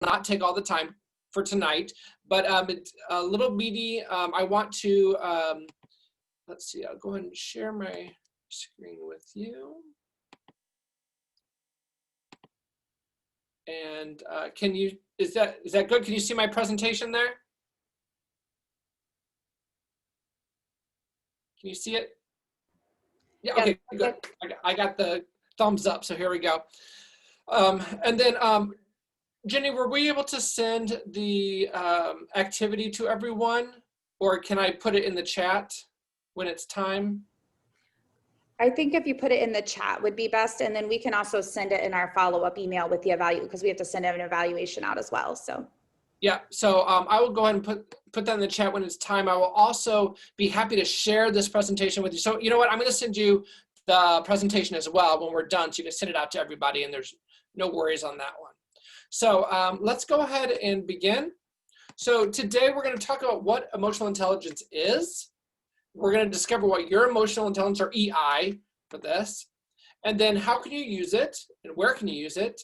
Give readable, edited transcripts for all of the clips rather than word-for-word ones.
not take all the time for tonight, but it's a little meaty. I want to, let's see, I'll go ahead and share my screen with you. And can you, is that good? Can you see my presentation there? Can you see it? Yeah, okay, good. I got the thumbs up, so here we go. And then, Jenny, were we able to send the activity to everyone, or can I put it in the chat when it's time? I think if you put it in the chat would be best, and then we can also send it in our follow-up email with the evaluation, because we have to send an evaluation out as well. So yeah, so I will go ahead and put that in the chat when it's time. I will also be happy to share this presentation with you. So you know what, I'm going to send you the presentation as well when we're done, so you can send it out to everybody, and there's no worries on that one. So let's go ahead and begin. So today we're going to talk about what emotional intelligence is. We're going to discover what your emotional intelligence, or EI, for this, and then how can you use it, and where can you use it,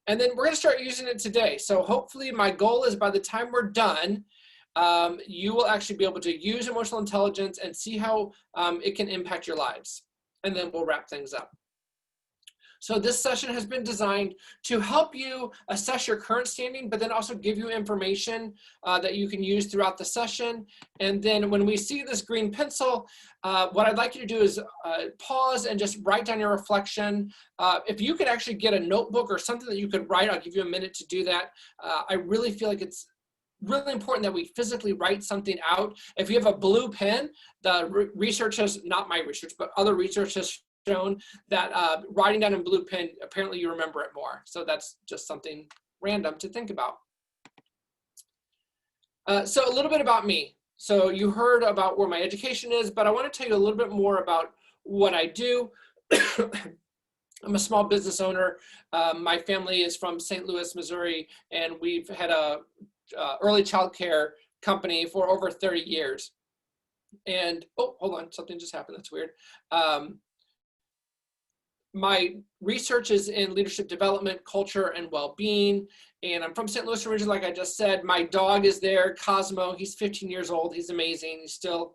and then we're going to start using it today. So hopefully my goal is by the time we're done, you will actually be able to use emotional intelligence and see how it can impact your lives, and then we'll wrap things up. So this session has been designed to help you assess your current standing, but then also give you information that you can use throughout the session. And then when we see this green pencil, what I'd like you to do is pause and just write down your reflection. If you could actually get a notebook or something that you could write, I'll give you a minute to do that. I really feel like it's really important that we physically write something out. If you have a blue pen, the research has, not my research, but other research has shown that writing down in blue pen, apparently you remember it more. So that's just something random to think about. So a little bit about me. So you heard about where my education is, but I want to tell you a little bit more about what I do. I'm a small business owner. My family is from St. Louis, Missouri, and we've had a early child care company for over 30 years. And, oh, hold on, something just happened, that's weird. My research is in leadership development, culture, and well-being. And I'm from St. Louis originally, like I just said. My dog is there, Cosmo. He's 15 years old. He's amazing. He's still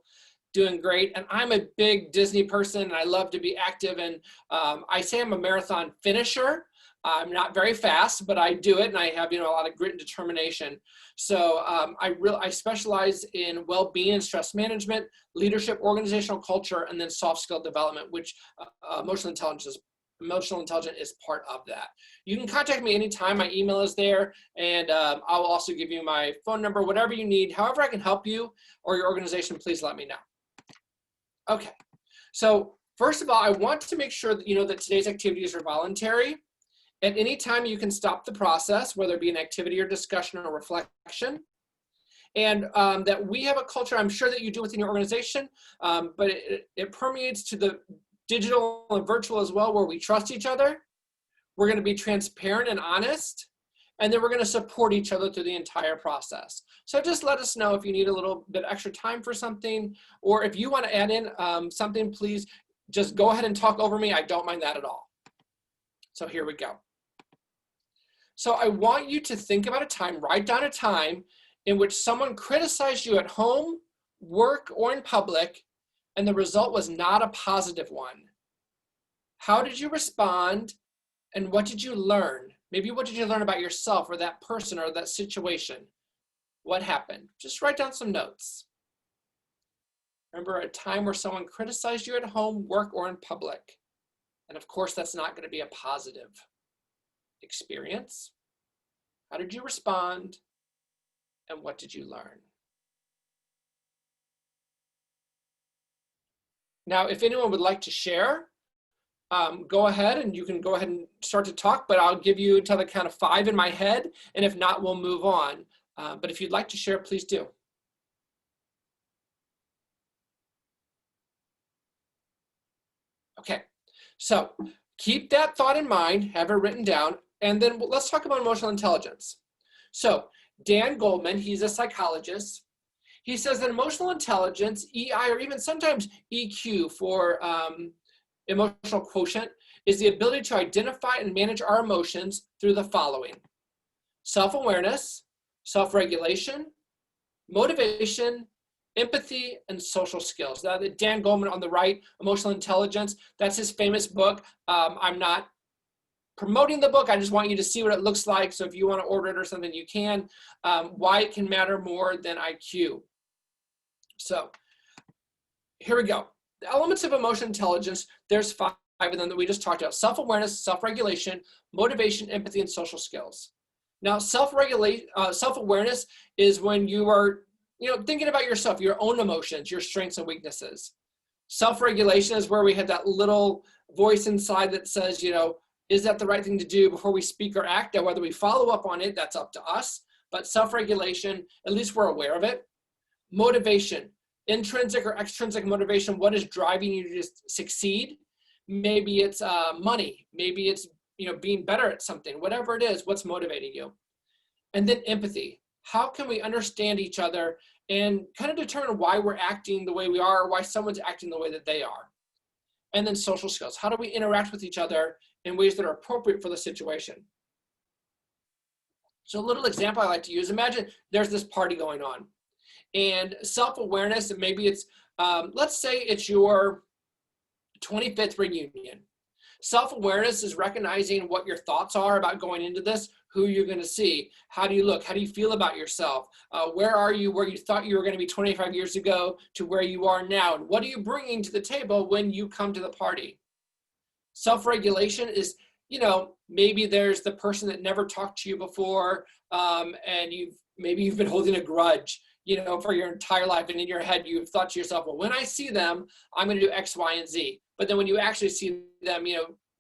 doing great. And I'm a big Disney person, and I love to be active. And I say I'm a marathon finisher. I'm not very fast, but I do it, and I have, a lot of grit and determination. So I specialize in well-being and stress management, leadership, organizational culture, and then soft skill development, which emotional intelligence is part of that. You can contact me anytime. My email is there, and I'll also give you my phone number, whatever you need. However I can help you or your organization, please let me know. Okay, so first of all, I want to make sure that you know that today's activities are voluntary. At any time, you can stop the process, whether it be an activity or discussion or reflection. And that we have a culture, I'm sure that you do within your organization, but it permeates to the digital and virtual as well, where we trust each other. We're going to be transparent and honest, and then we're going to support each other through the entire process. So just let us know if you need a little bit extra time for something, or if you want to add in something, please just go ahead and talk over me. I don't mind that at all. So here we go. So I want you to think about a time, write down a time in which someone criticized you at home, work, or in public, and the result was not a positive one. How did you respond, and what did you learn? Maybe what did you learn about yourself or that person or that situation? What happened? Just write down some notes. Remember a time where someone criticized you at home, work, or in public. And of course, that's not going to be a positive experience. How did you respond, and what did you learn? Now, if anyone would like to share, go ahead, and you can go ahead and start to talk, but I'll give you until the count of 5 in my head, and if not, we'll move on. But if you'd like to share, please do. Okay, so keep that thought in mind, have it written down, and then let's talk about emotional intelligence. So Dan Goldman, he's a psychologist. He says that emotional intelligence, EI, or even sometimes EQ for emotional quotient, is the ability to identify and manage our emotions through the following: self-awareness, self-regulation, motivation, empathy, and social skills. Now, Dan Goleman on the right, Emotional Intelligence, that's his famous book. I'm not promoting the book. I just want you to see what it looks like. So if you want to order it or something, you can. Why it can matter more than IQ. So here we go. The elements of emotional intelligence, there's 5 of them that we just talked about. Self-awareness, self-regulation, motivation, empathy, and social skills. Now, self-awareness is when you are, thinking about yourself, your own emotions, your strengths and weaknesses. Self-regulation is where we have that little voice inside that says, is that the right thing to do before we speak or act? Now, whether we follow up on it, that's up to us. But self-regulation, at least we're aware of it. Motivation, intrinsic or extrinsic motivation, what is driving you to just succeed? Maybe it's money, maybe it's being better at something, whatever it is, what's motivating you. And then empathy, how can we understand each other and kind of determine why we're acting the way we are, or why someone's acting the way that they are. And then social skills, how do we interact with each other in ways that are appropriate for the situation. So a little example I like to use, imagine there's this party going on. And self-awareness, and maybe it's, let's say it's your 25th reunion. Self-awareness is recognizing what your thoughts are about going into this, who you're going to see, how do you look, how do you feel about yourself, where are you where you thought you were going to be 25 years ago to where you are now, and what are you bringing to the table when you come to the party. Self-regulation is, maybe there's the person that never talked to you before, and maybe you've been holding a grudge, for your entire life, and in your head you've thought to yourself, well, when I see them, I'm going to do X, Y, and Z. But then when you actually see them,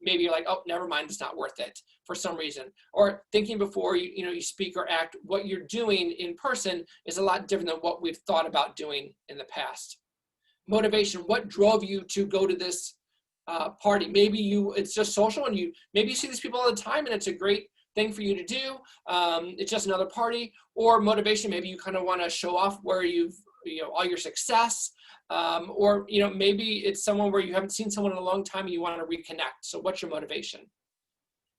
maybe you're like, oh, never mind, it's not worth it for some reason. Or thinking before you speak or act, what you're doing in person is a lot different than what we've thought about doing in the past. Motivation, what drove you to go to this party? Maybe it's just social, and maybe you see these people all the time, and it's a great thing for you to do. It's just another party. Or motivation, maybe you kind of want to show off where you've, all your success. Or, maybe it's someone where you haven't seen someone in a long time and you want to reconnect. So what's your motivation?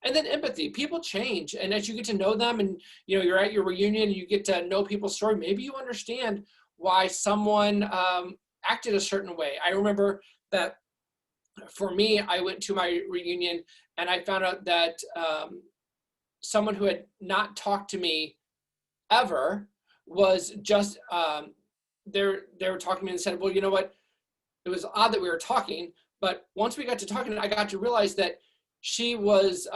And then empathy, people change. And as you get to know them and, you're at your reunion and you get to know people's story, maybe you understand why someone acted a certain way. I remember that for me, I went to my reunion and I found out that someone who had not talked to me ever was just, they were talking to me and said, well, you know what? It was odd that we were talking, but once we got to talking, I got to realize that she was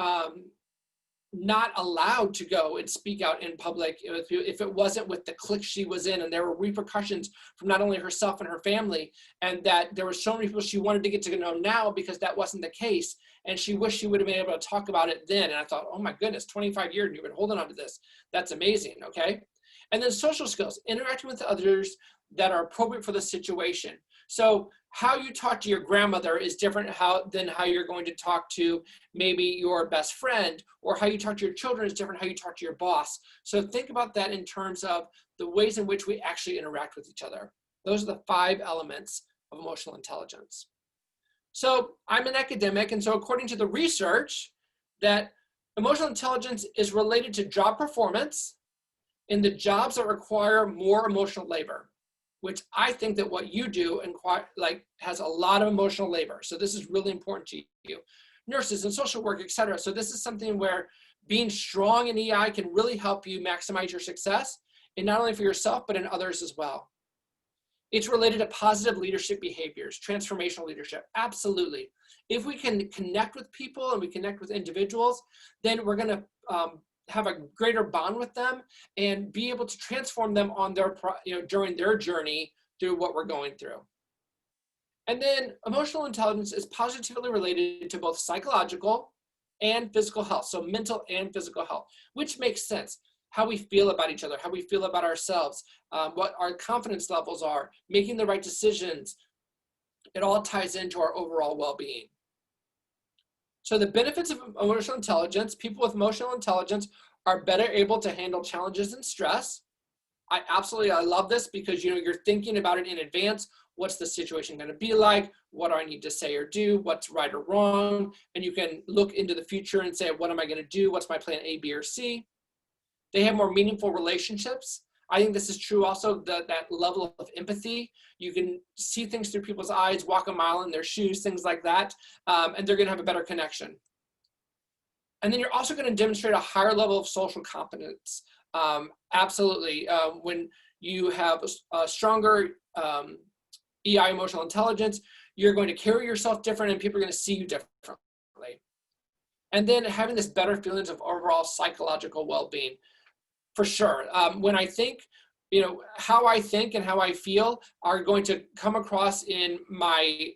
not allowed to go and speak out in public if it wasn't with the clique she was in, and there were repercussions from not only herself and her family, and that there were so many people she wanted to get to know now because that wasn't the case, and she wished she would have been able to talk about it then. And I thought, oh my goodness, 25 years and you've been holding on to this. That's amazing, okay? And then social skills, interacting with others that are appropriate for the situation. So how you talk to your grandmother is different than how you're going to talk to maybe your best friend, or how you talk to your children is different how you talk to your boss. So think about that in terms of the ways in which we actually interact with each other. Those are the 5 elements of emotional intelligence. So I'm an academic, and so according to the research, that emotional intelligence is related to job performance in the jobs that require more emotional labor, which I think that what you do has a lot of emotional labor. So this is really important to you. Nurses and social work, etc. So this is something where being strong in EI can really help you maximize your success, and not only for yourself, but in others as well. It's related to positive leadership behaviors, transformational leadership, absolutely. If we can connect with people and we connect with individuals, then we're gonna have a greater bond with them and be able to transform them on their, during their journey through what we're going through. And then emotional intelligence is positively related to both psychological and physical health. So mental and physical health, which makes sense. How we feel about each other, how we feel about ourselves, what our confidence levels are, making the right decisions. It all ties into our overall well-being. So the benefits of emotional intelligence, people with emotional intelligence are better able to handle challenges and stress. I love this because you're thinking about it in advance. What's the situation going to be like? What do I need to say or do? What's right or wrong? And you can look into the future and say, what am I going to do? What's my plan A, B, or C? They have more meaningful relationships. I think this is true also, that level of empathy. You can see things through people's eyes, walk a mile in their shoes, things like that, and they're going to have a better connection. And then you're also going to demonstrate a higher level of social competence. Absolutely. When you have a stronger EI, emotional intelligence, you're going to carry yourself different and people are going to see you differently. And then having this better feelings of overall psychological well-being, for sure. When I think, how I think and how I feel are going to come across in my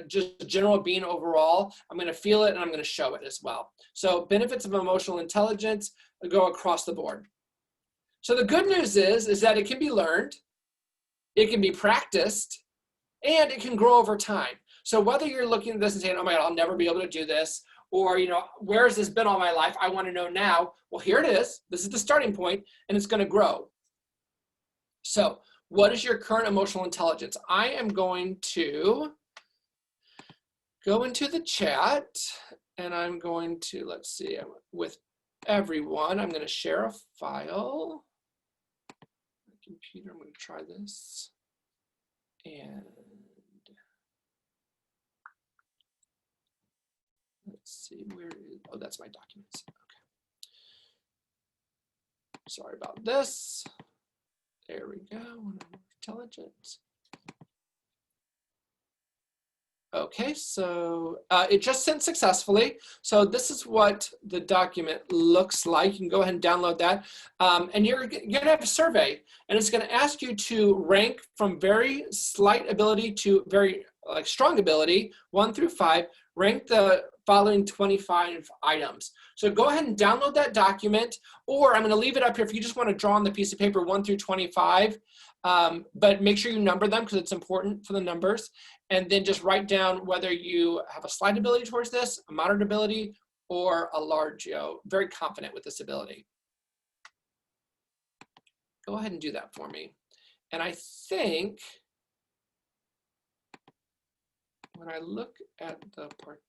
just general being overall. I'm going to feel it and I'm going to show it as well. So benefits of emotional intelligence go across the board. So the good news is that it can be learned, it can be practiced, and it can grow over time. So whether you're looking at this and saying, oh my God, I'll never be able to do this, or, where has this been all my life? I want to know now. Well, here it is. This is the starting point, and it's going to grow. So what is your current emotional intelligence? I am going to go into the chat, and I'm going to, let's see, with everyone, I'm going to share a file. My computer, I'm going to try this. And let's see, where is, oh, that's my documents. Okay. Sorry about this. There we go, intelligence. Okay, so it just sent successfully. So this is what the document looks like. You can go ahead and download that. And you're gonna have a survey, and it's gonna ask you to rank from very slight ability to very strong ability, 1 through 5, rank the following 25 items. So go ahead and download that document, or I'm gonna leave it up here if you just wanna draw on the piece of paper 1 through 25, but make sure you number them because it's important for the numbers. And then just write down whether you have a slight ability towards this, a moderate ability, or a large, very confident with this ability. Go ahead and do that for me. And I think when I look at the part,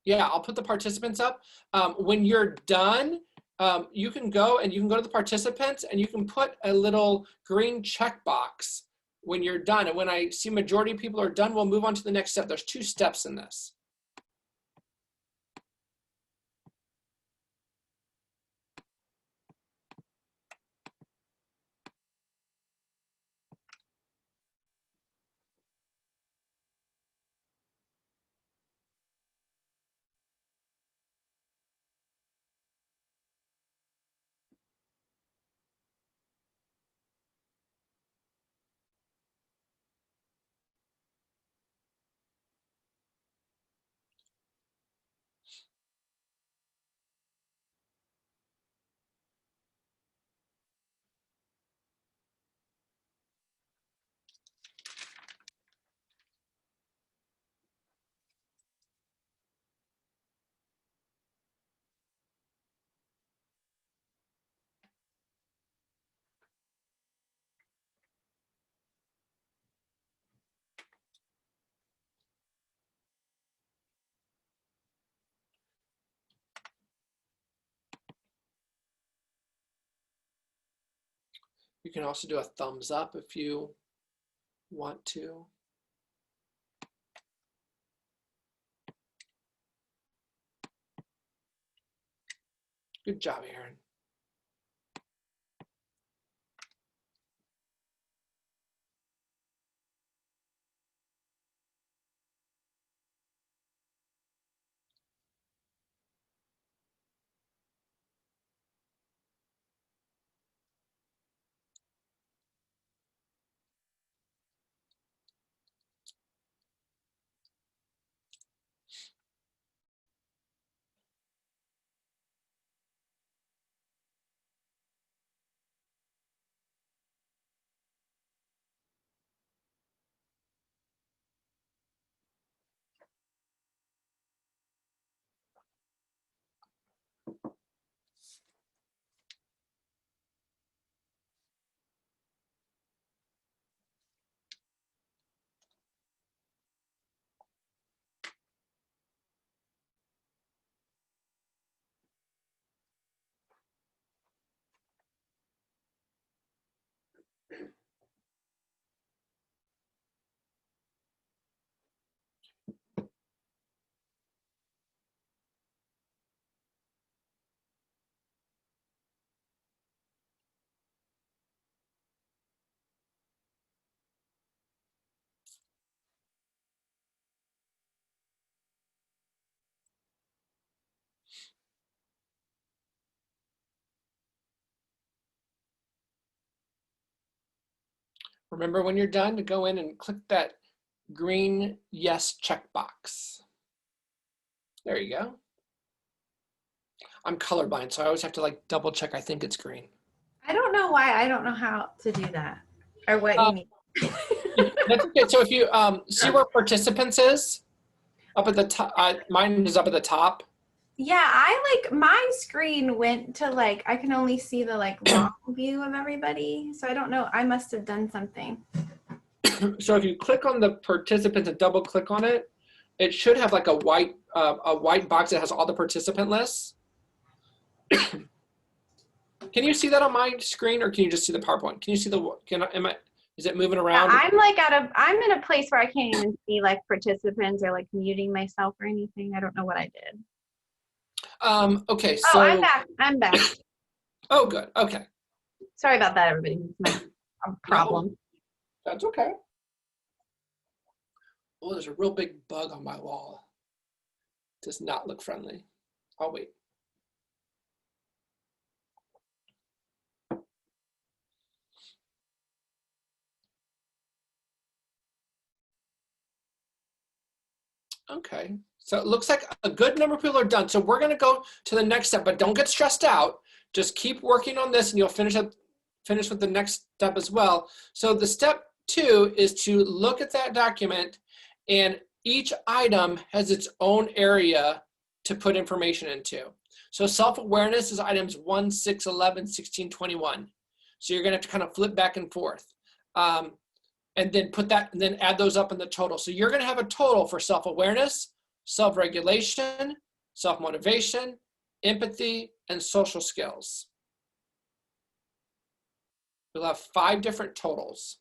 yeah, I'll put the participants up. When you're done, you can go to the participants and you can put a little green checkbox when you're done. And when I see majority of people are done, we'll move on to the next step. There's 2 steps in this. You can also do a thumbs up if you want to. Good job, Aaron. Remember when you're done to go in and click that green yes checkbox. There you go. I'm colorblind, so I always have to like double check. I think it's green. I don't know why I don't know how to do that or what you need. That's okay. So if you see where participants is up at the top, mine is up at the top. Yeah, I like my screen went to like I can only see the like long view of everybody. So I don't know. I must have done something. So if you click on the participants and double click on it, it should have like a white box that has all the participant lists. Can you see that on my screen, or can you just see the PowerPoint? Can you see the? Is it moving around? Yeah, I'm like I'm in a place where I can't even see like participants or like muting myself or anything. I don't know what I did. Okay, so. Oh, I'm back. I'm back. Oh, good. Okay. Sorry about that, everybody. It's my problem. No, that's okay. Oh, there's a real big bug on my wall. Does not look friendly. I'll wait. Okay, so it looks like a good number of people are done. So we're gonna go to the next step, but don't get stressed out. Just keep working on this and you'll finish with the next step as well. So the step 2 is to look at that document, and each item has its own area to put information into. So self-awareness is items 1, 6, 11, 16, 21. So you're gonna have to kind of flip back and forth. And then put that, and then add those up in the total. So you're gonna have a total for self-awareness, self-regulation, self-motivation, empathy, and social skills. We'll have 5 different totals.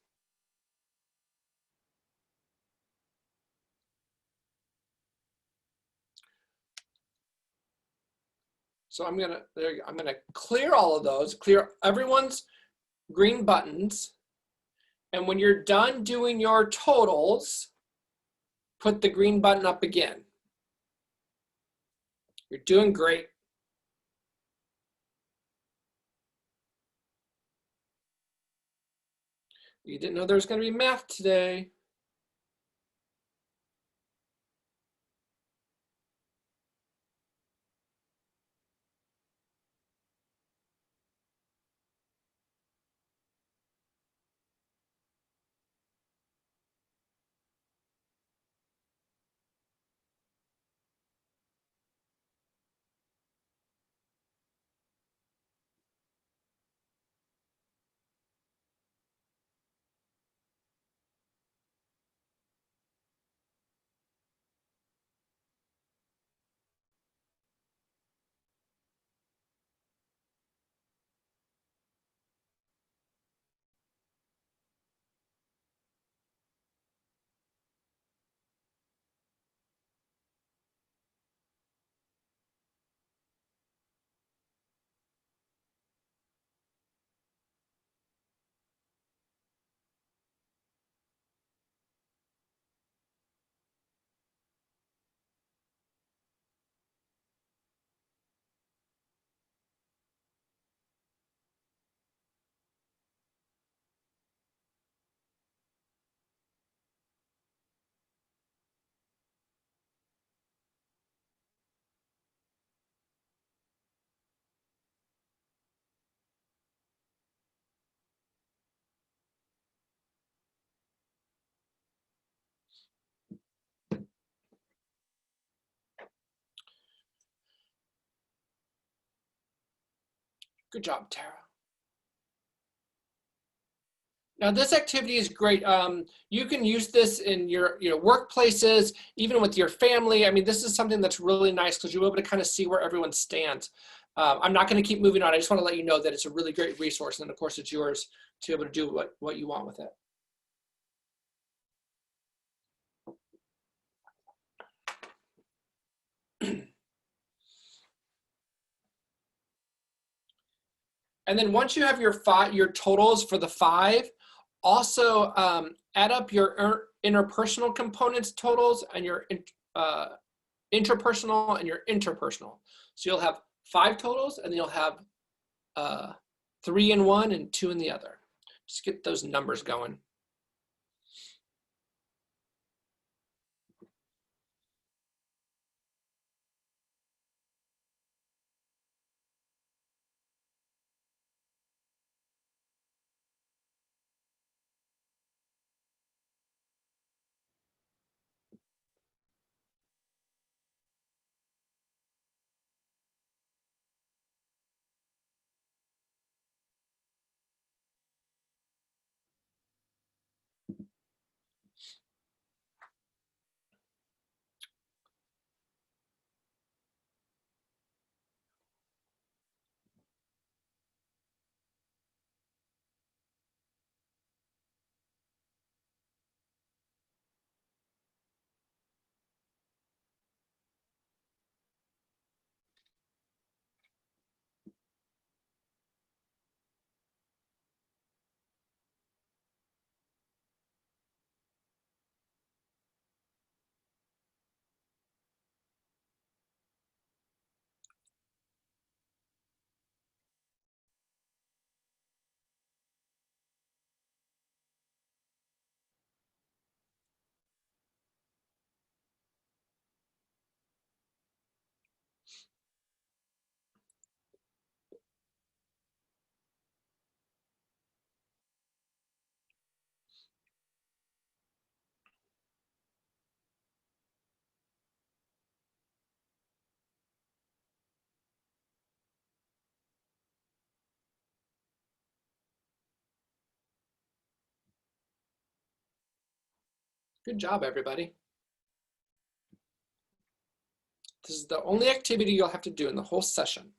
So I'm gonna clear all of those, clear everyone's green buttons. And when you're done doing your totals, put the green button up again. You're doing great. You didn't know there was going to be math today. Good job, Tara. Now this activity is great. You can use this in your workplaces, even with your family. I mean, this is something that's really nice because you'll be able to kind of see where everyone stands. I'm not going to keep moving on. I just want to let you know that it's a really great resource. And of course, it's yours to be able to do what you want with it. And then once you have your totals for the 5, also add up your interpersonal components totals and your interpersonal and your interpersonal. So you'll have 5 totals, and then you'll have 3 in one and 2 in the other. Just get those numbers going. Good job, everybody. This is the only activity you'll have to do in the whole session.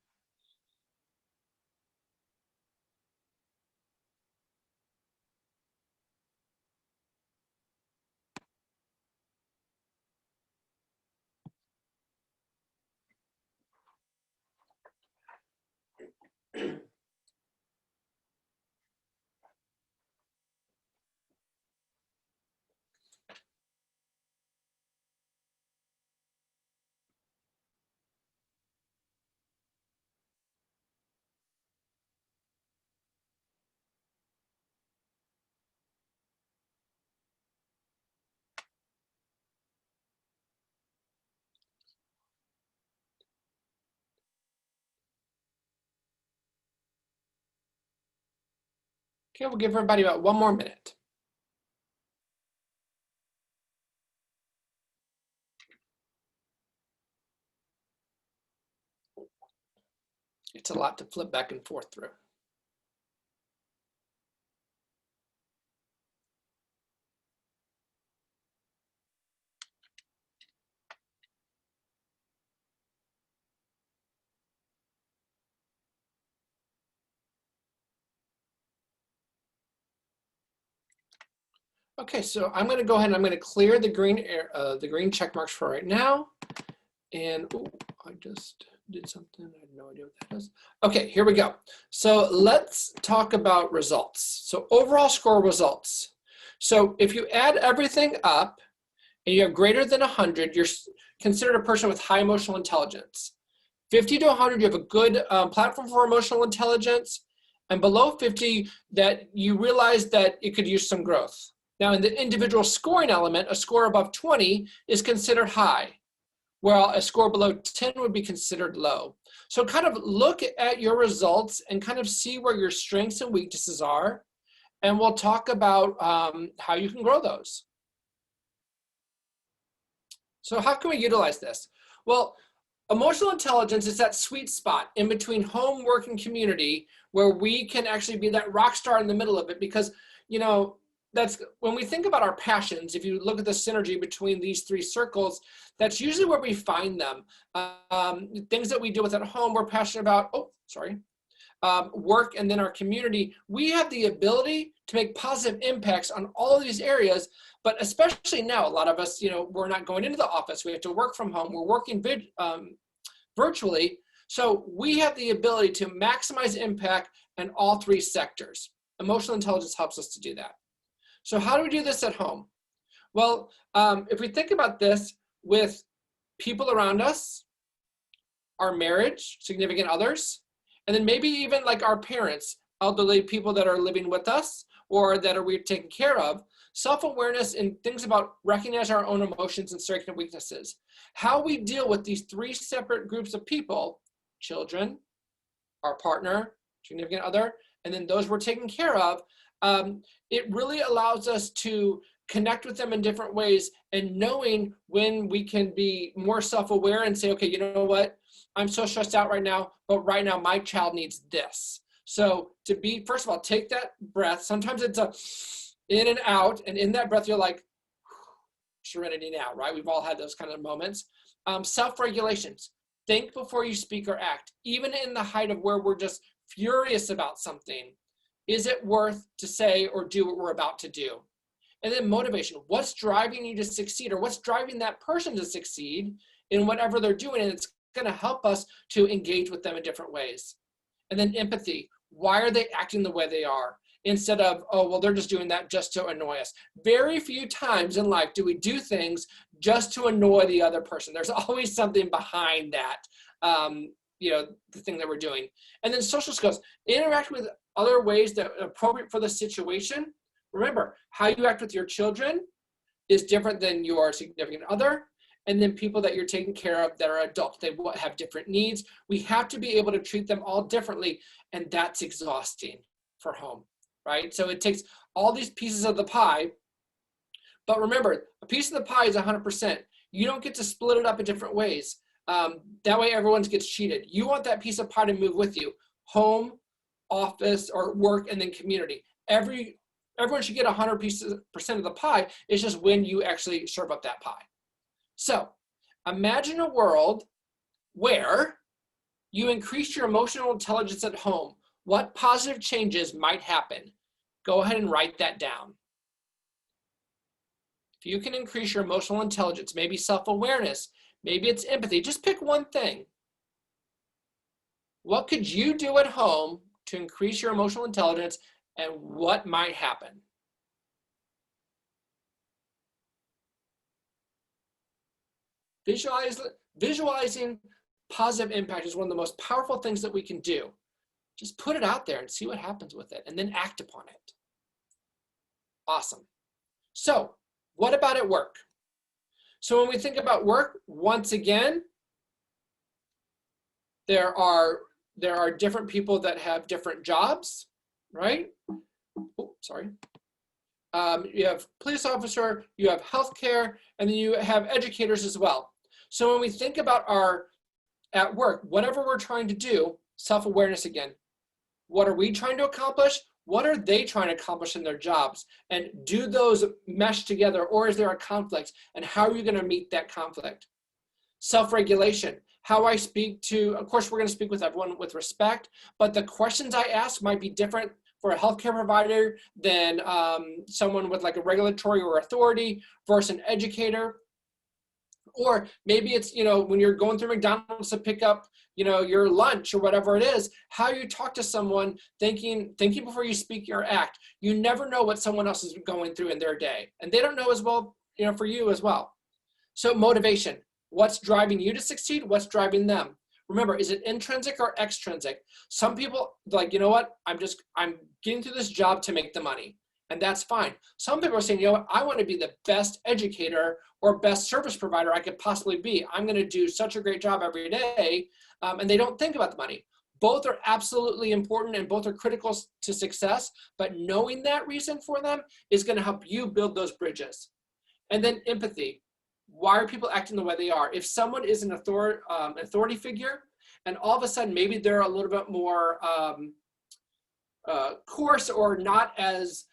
Okay, we'll give everybody about 1 more minute. It's a lot to flip back and forth through. Okay, so I'm going to go ahead and I'm going to clear the green check marks for right now. And ooh, I just did something. I have no idea what that is. Okay, here we go. So let's talk about results. So overall score results. So if you add everything up and you have greater than 100, you're considered a person with high emotional intelligence. 50 to 100, you have a good platform for emotional intelligence. And below 50, that you realize that it could use some growth. Now in the individual scoring element, a score above 20 is considered high, while a score below 10 would be considered low. So kind of look at your results and kind of see where your strengths and weaknesses are. And we'll talk about how you can grow those. So how can we utilize this? Well, emotional intelligence is that sweet spot in between home, work, and community where we can actually be that rock star in the middle of it, because, you know, that's when we think about our passions, if you look at the synergy between these three circles, that's usually where we find them. Things that we deal with at home, we're passionate about, work, and then our community. We have the ability to make positive impacts on all of these areas, but especially now, a lot of us, we're not going into the office. We have to work from home. We're working virtually. So we have the ability to maximize impact in all three sectors. Emotional intelligence helps us to do that. So how do we do this at home? Well, if we think about this with people around us, our marriage, significant others, and then maybe even like our parents, elderly people that are living with us or that we're taking care of, self-awareness and things about recognizing our own emotions and strengths and weaknesses. How we deal with these three separate groups of people, children, our partner, significant other, and then those we're taking care of, it really allows us to connect with them in different ways, and knowing when we can be more self-aware and say, okay, you know what? I'm so stressed out right now, but right now my child needs this. So to be, first of all, take that breath. Sometimes it's a in and out, and in that breath, you're like, serenity now, right? We've all had those kind of moments. Self-regulations. Think before you speak or act. Even in the height of where we're just furious about something, is it worth to say or do what we're about to do? And then motivation. What's driving you to succeed, or what's driving that person to succeed in whatever they're doing? And it's going to help us to engage with them in different ways. And then empathy. Why are they acting the way they are? Instead of, oh, well, they're just doing that just to annoy us. Very few times in life do we do things just to annoy the other person. There's always something behind that, the thing that we're doing. And then social skills. Interact with other ways that are appropriate for the situation. Remember, how you act with your children is different than your significant other. And then people that you're taking care of that are adults, they have different needs. We have to be able to treat them all differently, and that's exhausting for home, right? So it takes all these pieces of the pie, but remember, a piece of the pie is 100%. You don't get to split it up in different ways. That way everyone gets cheated. You want that piece of pie to move with you. Home, office, or work, and then community. Everyone should get 100% of the pie. It's just when you actually serve up that pie. So imagine a world where you increase your emotional intelligence at home. What positive changes might happen? Go ahead and write that down. If you can increase your emotional intelligence, maybe self-awareness, maybe it's empathy, just pick one thing. What could you do at home to increase your emotional intelligence, and what might happen? Visualizing positive impact is one of the most powerful things that we can do. Just put it out there and see what happens with it, and then act upon it. Awesome. So what about at work? So when we think about work, once again, there are different people that have different jobs, right? Oh, sorry. You have police officer, you have healthcare, and then you have educators as well. So when we think about at work, whatever we're trying to do, self-awareness again. What are we trying to accomplish? What are they trying to accomplish in their jobs? And do those mesh together, or is there a conflict? And how are you going to meet that conflict? Self-regulation. How I speak to, of course, we're going to speak with everyone with respect, but the questions I ask might be different for a healthcare provider than someone with like a regulatory or authority versus an educator. Or maybe it's, when you're going through McDonald's to pick up, your lunch or whatever it is, how you talk to someone, thinking before you speak or act. You never know what someone else is going through in their day. And they don't know as well, for you as well. So motivation, what's driving you to succeed? What's driving them? Remember, is it intrinsic or extrinsic? Some people like, you know what? I'm getting through this job to make the money. And that's fine. Some people are saying, you know what? I want to be the best educator or best service provider I could possibly be. I'm going to do such a great job every day. And they don't think about the money. Both are absolutely important and both are critical to success. But knowing that reason for them is going to help you build those bridges. And then empathy. Why are people acting the way they are? If someone is an authority figure and all of a sudden maybe they're a little bit more coarse or not as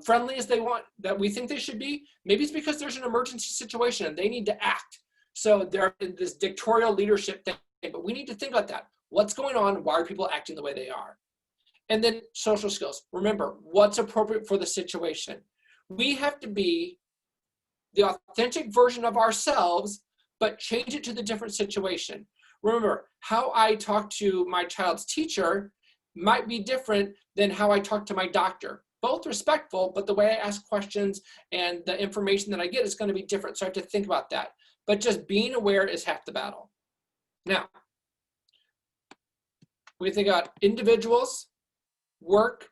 friendly as that we think they should be. Maybe it's because there's an emergency situation and they need to act. So they're in this dictatorial leadership thing, but we need to think about that. What's going on? Why are people acting the way they are? And then social skills. Remember, what's appropriate for the situation. We have to be the authentic version of ourselves, but change it to the different situation. Remember, how I talk to my child's teacher might be different than how I talk to my doctor. Both respectful, but the way I ask questions and the information that I get is going to be different. So I have to think about that. But just being aware is half the battle. Now, we think about individuals, work,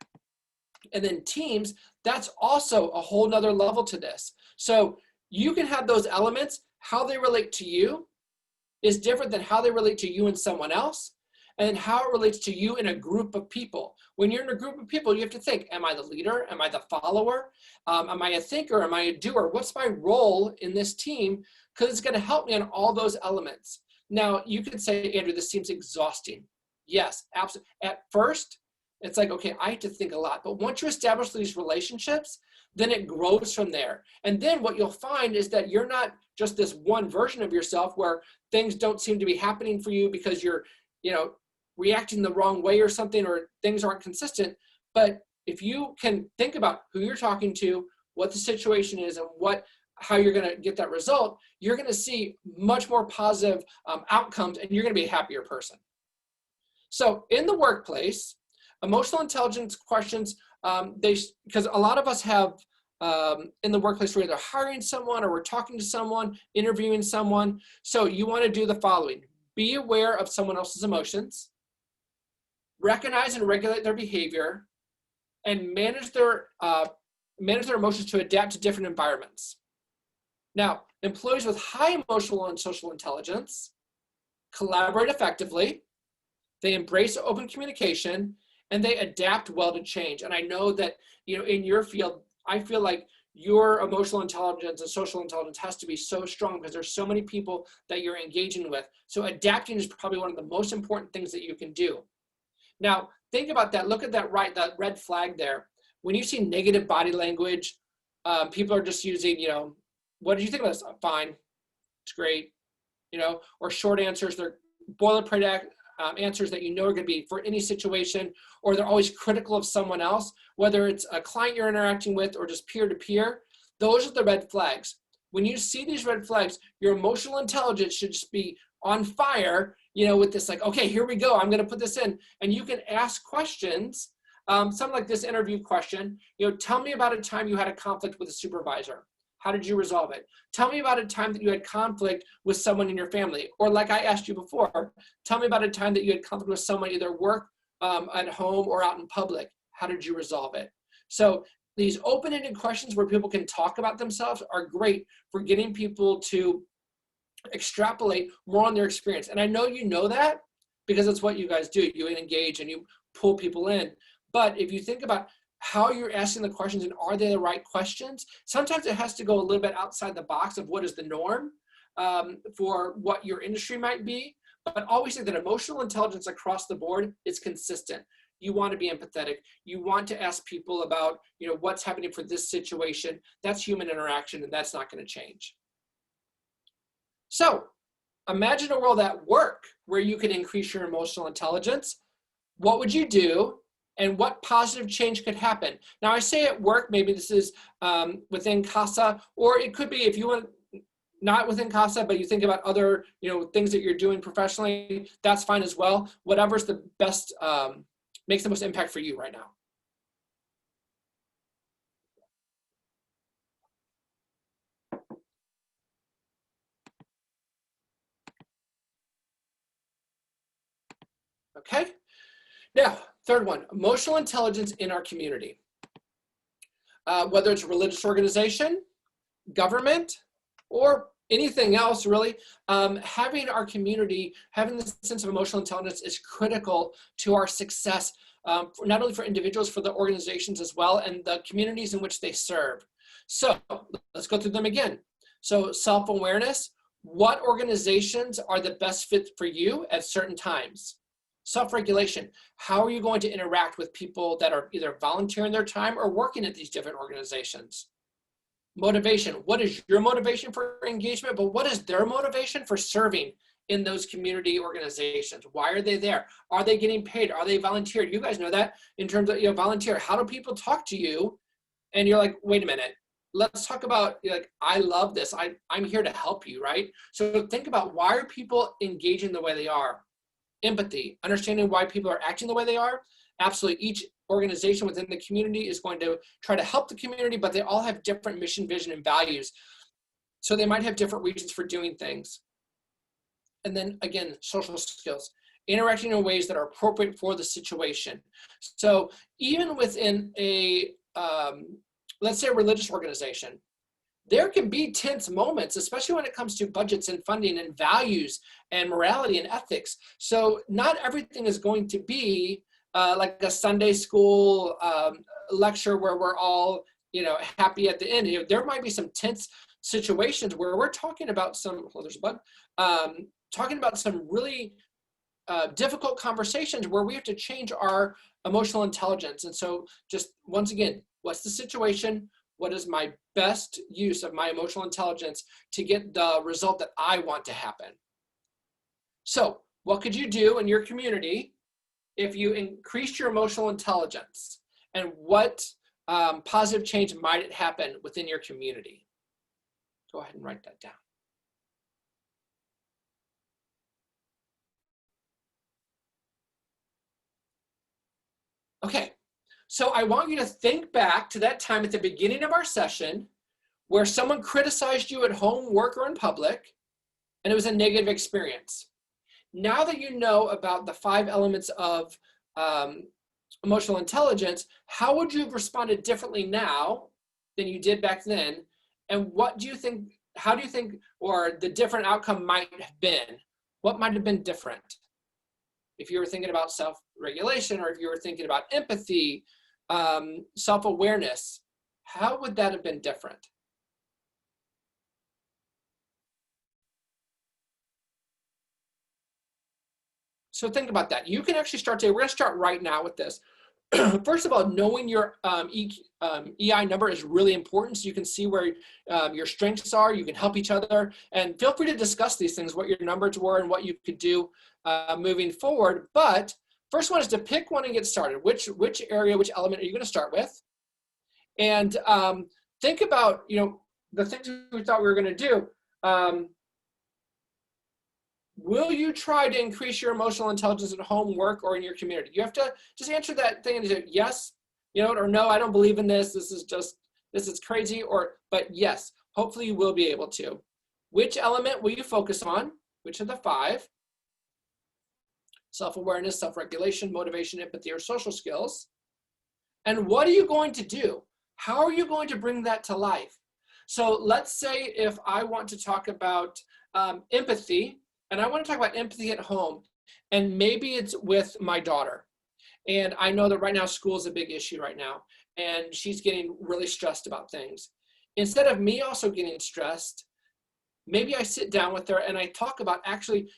and then teams. That's also a whole nother level to this. So you can have those elements. How they relate to you is different than how they relate to you and someone else, and how it relates to you in a group of people. When you're in a group of people, you have to think, am I the leader? Am I the follower? Am I a thinker? Am I a doer? What's my role in this team? Because it's going to help me on all those elements. Now, you could say, Andrew, this seems exhausting. Yes, absolutely. At first, it's like, okay, I have to think a lot. But once you establish these relationships, then it grows from there. And then what you'll find is that you're not just this one version of yourself where things don't seem to be happening for you because you're, reacting the wrong way or something, or things aren't consistent. But if you can think about who you're talking to, what the situation is, and how you're going to get that result, you're going to see much more positive outcomes, and you're going to be a happier person. So in the workplace, emotional intelligence questions, because a lot of us have in the workplace, we're either hiring someone or we're talking to someone, interviewing someone. So you want to do the following. Be aware of someone else's emotions, recognize and regulate their behavior, and manage their emotions to adapt to different environments. Now, employees with high emotional and social intelligence collaborate effectively, they embrace open communication, and they adapt well to change. And I know that, in your field, I feel like your emotional intelligence and social intelligence has to be so strong because there's so many people that you're engaging with. So adapting is probably one of the most important things that you can do. Now, think about that. Look at that that red flag there. When you see negative body language, people are just using, what did you think of this? Fine, it's great, or short answers. They're boilerplate answers that are going to be for any situation, or they're always critical of someone else, whether it's a client you're interacting with or just peer-to-peer. Those are the red flags. When you see these red flags, your emotional intelligence should just be on fire, with this like, okay, here we go. I'm going to put this in. And you can ask questions, something like this interview question, tell me about a time you had a conflict with a supervisor. How did you resolve it? Tell me about a time that you had conflict with someone in your family. Or like I asked you before, tell me about a time that you had conflict with someone either work, at home, or out in public. How did you resolve it? So these open-ended questions where people can talk about themselves are great for getting people to extrapolate more on their experience. And I know you know that because it's what you guys do. You engage and you pull people in. But if you think about how you're asking the questions and are they the right questions, sometimes it has to go a little bit outside the box of what is the norm for what your industry might be. But always say that emotional intelligence across the board is consistent. You want to be empathetic. You want to ask people about, what's happening for this situation. That's human interaction, and that's not going to change. So imagine a world at work where you could increase your emotional intelligence. What would you do? And what positive change could happen? Now I say at work, maybe this is within CASA, or it could be if you want not within CASA, but you think about other things that you're doing professionally, that's fine as well. Whatever's the best, makes the most impact for you right now. Okay, now third one, emotional intelligence in our community. Whether it's a religious organization, government, or anything else really, having our community, having this sense of emotional intelligence is critical to our success, not only for individuals, for the organizations as well, and the communities in which they serve. So let's go through them again. So self-awareness, what organizations are the best fit for you at certain times? Self-regulation. How are you going to interact with people that are either volunteering their time or working at these different organizations? Motivation. What is your motivation for engagement, but what is their motivation for serving in those community organizations? Why are they there? Are they getting paid? Are they volunteered? You guys know that in terms of, volunteer. How do people talk to you? And you're like, wait a minute, let's talk about, like, I love this. I'm here to help you, right? So think about, why are people engaging the way they are? Empathy, understanding why people are acting the way they are. Absolutely, each organization within the community is going to try to help the community, but they all have different mission, vision, and values. So they might have different reasons for doing things. And then again, social skills, interacting in ways that are appropriate for the situation. So even within a, let's say a religious organization, there can be tense moments, especially when it comes to budgets and funding and values and morality and ethics. So not everything is going to be like a Sunday school lecture where we're all, happy at the end. There might be some tense situations where we're talking about some, there's a bug, talking about some really difficult conversations where we have to change our emotional intelligence. And so just once again, what's the situation? What is my best use of my emotional intelligence to get the result that I want to happen? So what could you do in your community if you increased your emotional intelligence? And what positive change might it happen within your community? Go ahead and write that down. Okay. So I want you to think back to that time at the beginning of our session where someone criticized you at home, work, or in public, and it was a negative experience. Now that you know about the 5 elements of emotional intelligence, how would you have responded differently now than you did back then? And what do you think, how do you think, or the different outcome might have been? What might have been different? If you were thinking about self-regulation, or if you were thinking about empathy, self-awareness, how would that have been different? So think about that. You can actually start today. We're going to start right now with this. First of all, knowing your EI number is really important, so you can see where your strengths are. You can help each other, and feel free to discuss these things, what your numbers were and what you could do moving forward. But first one is to pick one and get started. Which area, which element are you going to start with? And think about, the things we thought we were going to do. Will you try to increase your emotional intelligence at home, work, or in your community? You have to just answer that thing and say yes, or no, I don't believe in this. This is crazy, but yes, hopefully you will be able to. Which element will you focus on? Which of the 5? Self-awareness, self-regulation, motivation, empathy, or social skills. And what are you going to do? How are you going to bring that to life? So let's say if I want to talk about empathy, and I want to talk about empathy at home, and maybe it's with my daughter. And I know that right now school is a big issue right now, and she's getting really stressed about things. Instead of me also getting stressed, maybe I sit down with her and I talk about, actually,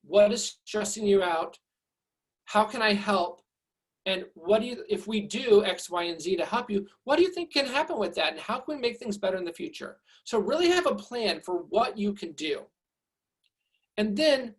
what is stressing you out? How can I help? And if we do X, Y, and Z to help you, what do you think can happen with that? And how can we make things better in the future? So really have a plan for what you can do. And then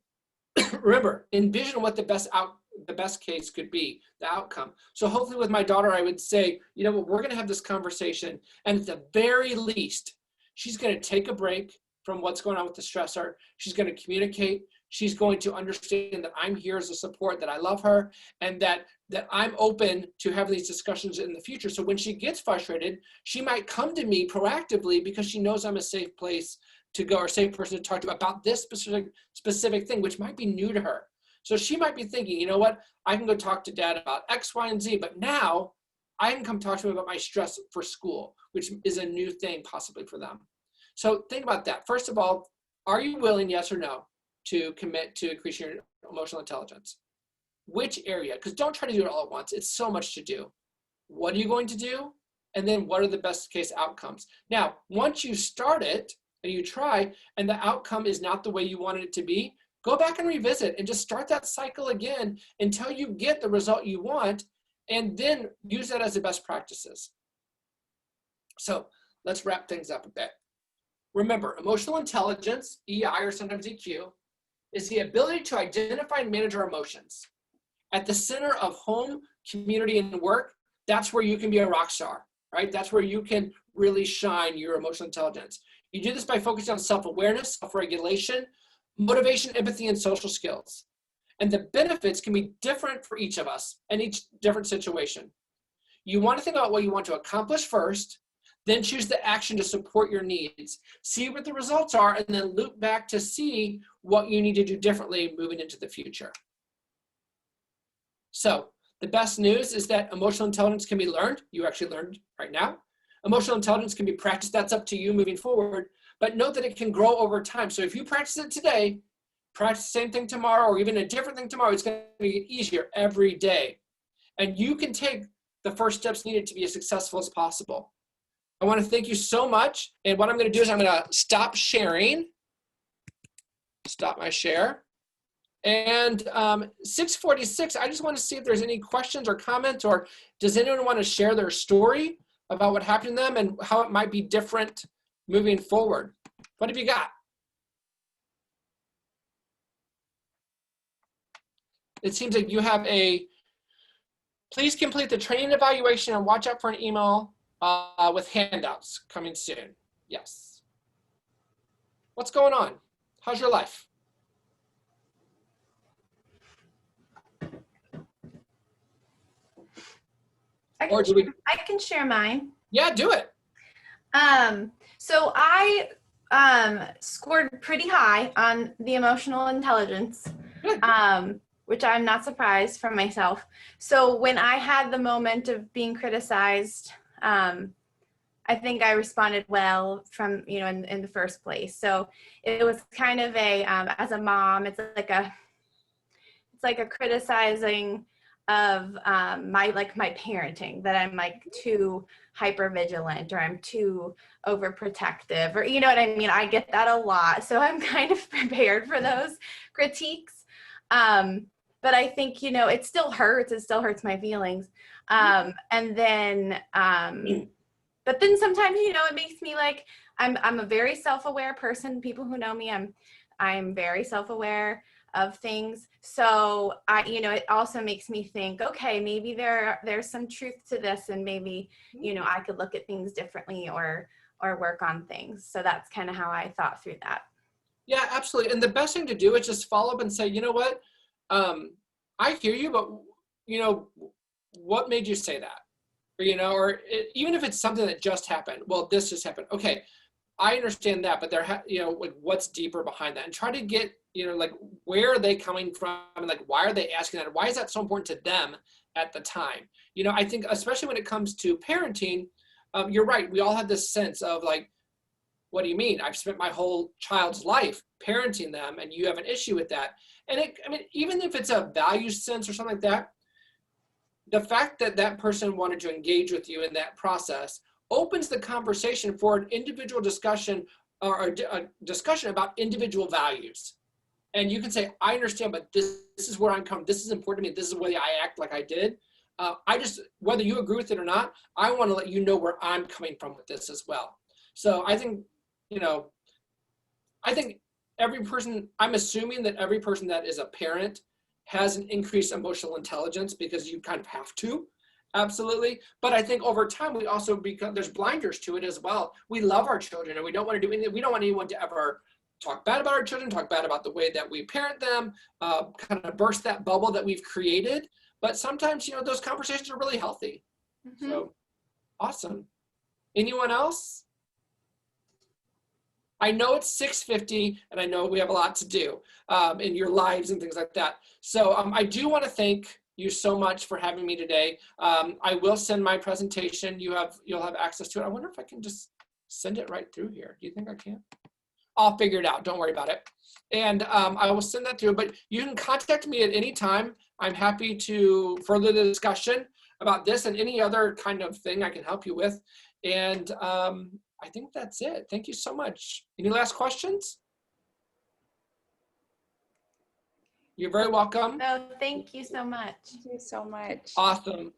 remember, envision what the best case could be, the outcome. So hopefully with my daughter, I would say, we're going to have this conversation, and at the very least, she's going to take a break from what's going on with the stressor. She's going to communicate. She's going to understand that I'm here as a support, that I love her, and that I'm open to having these discussions in the future. So when she gets frustrated, she might come to me proactively because she knows I'm a safe place to go, or safe person to talk to about this specific thing, which might be new to her. So she might be thinking, you know what, I can go talk to Dad about X, Y, and Z, but now I can come talk to him about my stress for school, which is a new thing possibly for them. So think about that. First of all, are you willing, yes or no, to commit to increasing your emotional intelligence? Which area? Because don't try to do it all at once. It's so much to do. What are you going to do? And then what are the best case outcomes? Now, once you start it and you try, and the outcome is not the way you wanted it to be, go back and revisit and just start that cycle again until you get the result you want, and then use that as the best practices. So let's wrap things up a bit. Remember, emotional intelligence, EI or sometimes EQ, is the ability to identify and manage our emotions. At the center of home, community, and work, that's where you can be a rock star, right? That's where you can really shine your emotional intelligence. You do this by focusing on self-awareness, self-regulation, motivation, empathy, and social skills. And the benefits can be different for each of us in each different situation. You want to think about what you want to accomplish first, then choose the action to support your needs. See what the results are, and then loop back to see what you need to do differently moving into the future. So the best news is that emotional intelligence can be learned. You actually learned right now. Emotional intelligence can be practiced. That's up to you moving forward. But note that it can grow over time. So if you practice it today, practice the same thing tomorrow, or even a different thing tomorrow, it's going to get easier every day. And you can take the first steps needed to be as successful as possible. I want to thank you so much. And what I'm going to do is I'm going to stop sharing. Stop my share. And 6:46, I just want to see if there's any questions or comments, or does anyone want to share their story about what happened to them and how it might be different moving forward? What have you got? It seems like you have a, please complete the training evaluation and watch out for an email with handouts coming soon. Yes. What's going on? How's your life? I can share mine. Yeah, do it. So I scored pretty high on the emotional intelligence, which I'm not surprised from myself. So when I had the moment of being criticized, I think I responded well from, in the first place. So it was kind of a, as a mom, it's like a criticizing of my parenting, that I'm like too hyper vigilant, or I'm too overprotective, or you know what I mean? I get that a lot. So I'm kind of prepared for those critiques. But I think, it still hurts. It still hurts my feelings. And then, but then sometimes, it makes me like, I'm a very self-aware person. People who know me, I'm very self-aware of things. So it also makes me think, okay, maybe there's some truth to this, and maybe, I could look at things differently or work on things. So that's kind of how I thought through that. Yeah, absolutely. And the best thing to do is just follow up and say, you know what? I hear you, but what made you say that? Or even if it's something that just happened, well, this just happened. Okay, I understand that, but like what's deeper behind that, and try to get, like, where are they coming from, and like, why are they asking that? Why is that so important to them at the time? I think especially when it comes to parenting, you're right. We all have this sense of like, what do you mean? I've spent my whole child's life parenting them, and you have an issue with that. And even if it's a value sense or something like that, the fact that that person wanted to engage with you in that process opens the conversation for an individual discussion, or a discussion about individual values. And you can say, I understand, but this is where I'm coming. This is important to me. This is the way I act like I did. Whether you agree with it or not, I want to let you know where I'm coming from with this as well. So I think, every person, I'm assuming that every person that is a parent has an increased emotional intelligence, because you kind of have to, absolutely. But I think over time, we also there's blinders to it as well. We love our children, and we don't want to do anything. We don't want anyone to ever talk bad about our children, talk bad about the way that we parent them, kind of burst that bubble that we've created. But sometimes, those conversations are really healthy. Mm-hmm. So awesome. Anyone else? I know it's 6:50, and I know we have a lot to do in your lives and things like that. So I do want to thank you so much for having me today. I will send my presentation. You'll have access to it. I wonder if I can just send it right through here. Do you think I can? I'll figure it out. Don't worry about it. And I will send that through. But you can contact me at any time. I'm happy to further the discussion about this and any other kind of thing I can help you with. And I think that's it. Thank you so much. Any last questions? You're very welcome. No, thank you so much. Thank you so much. Awesome.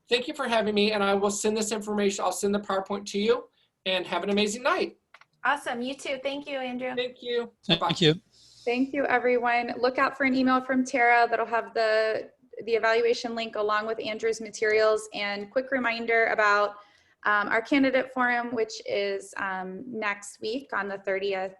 Thank you for having me, and I will send this information. I'll send the PowerPoint to you, and have an amazing night. Awesome. You too. Thank you, Andrew. Thank you. Bye-bye. Thank you. Thank you, everyone. Look out for an email from Tara that'll have the evaluation link along with Andrew's materials. And quick reminder about our candidate forum, which is next week on the 30th